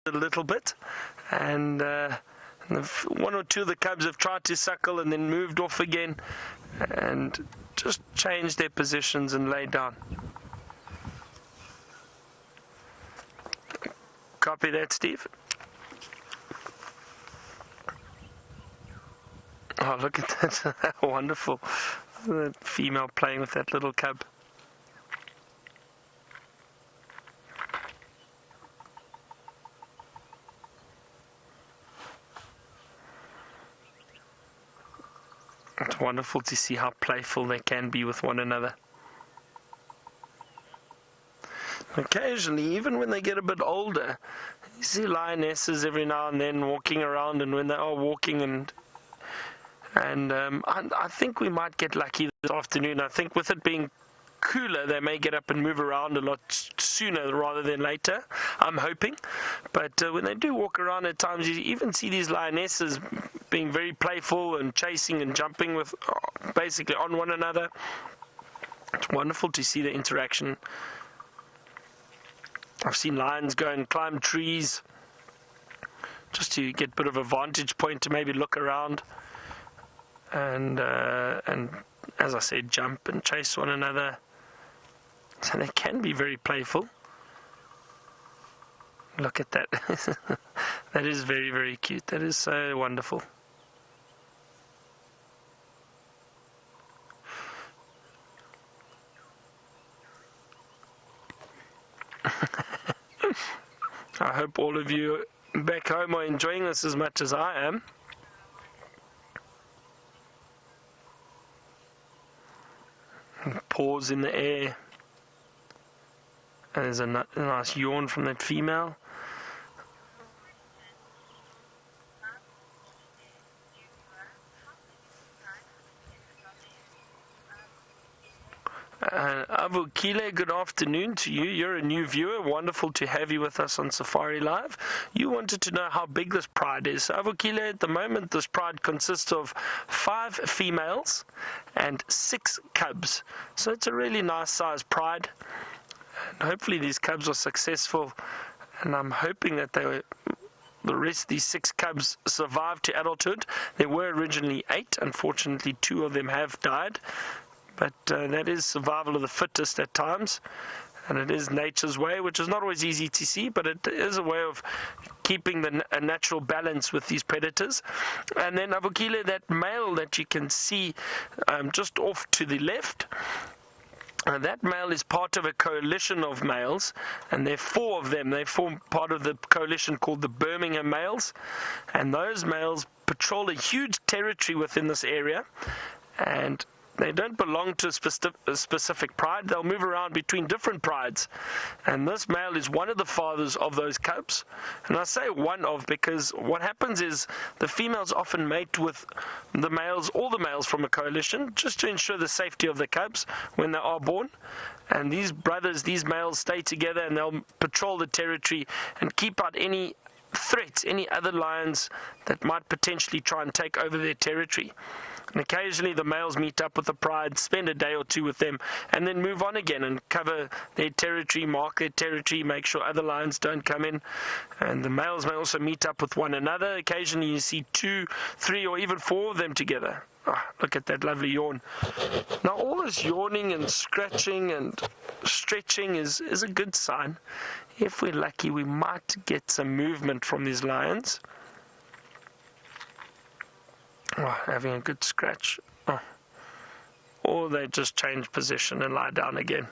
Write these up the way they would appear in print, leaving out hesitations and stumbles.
a little bit, and one or two of the cubs have tried to suckle and then moved off again and just changed their positions and laid down. Copy that, Steve. Oh, look at that. Wonderful. The female playing with that little cub. It's wonderful to see how playful they can be with one another. Occasionally, even when they get a bit older, you see lionesses every now and then walking around, and when they are walking I think we might get lucky this afternoon. I think with it being cooler, they may get up and move around a lot sooner rather than later, I'm hoping. But when they do walk around at times, you even see these lionesses being very playful and chasing and jumping with basically on one another. It's wonderful to see the interaction. I've seen lions go and climb trees just to get a bit of a vantage point to maybe look around. And as I said, jump and chase one another. So they can be very playful. Look at that. That is very, very cute. That is so wonderful. I hope all of you back home are enjoying this as much as I am. Paws in the air. And there's a nice yawn from that female. Avukile, good afternoon to you. You're a new viewer. Wonderful to have you with us on Safari Live. You wanted to know how big this pride is. Avukile, at the moment, this pride consists of 5 females and 6 cubs. So it's a really nice sized pride. And hopefully these cubs are successful. And I'm hoping that the rest of these 6 cubs survive to adulthood. There were originally 8. Unfortunately, 2 of them have died. But that is survival of the fittest at times, and it is nature's way, which is not always easy to see, but it is a way of keeping a natural balance with these predators. And then Avukile, that male that you can see just off to the left, that male is part of a coalition of males, and there are 4 of them. They form part of the coalition called the Birmingham males, and those males patrol a huge territory within this area, and they don't belong to a specific pride. They'll move around between different prides. And this male is one of the fathers of those cubs. And I say one of because what happens is the females often mate with the males, all the males from a coalition, just to ensure the safety of the cubs when they are born. And these brothers, these males stay together, and they'll patrol the territory and keep out any threats, any other lions that might potentially try and take over their territory. And occasionally the males meet up with the pride, spend a day or 2 with them, and then move on again and cover their territory, mark their territory, make sure other lions don't come in. And the males may also meet up with one another. Occasionally you see 2, 3, or even 4 of them together. Oh, look at that lovely yawn. Now all this yawning and scratching and stretching is a good sign. If we're lucky, we might get some movement from these lions. Oh, having a good scratch. Oh. Or they just change position and lie down again.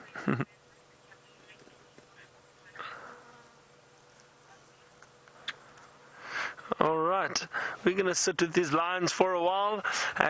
All right, we're going to sit with these lions for a while and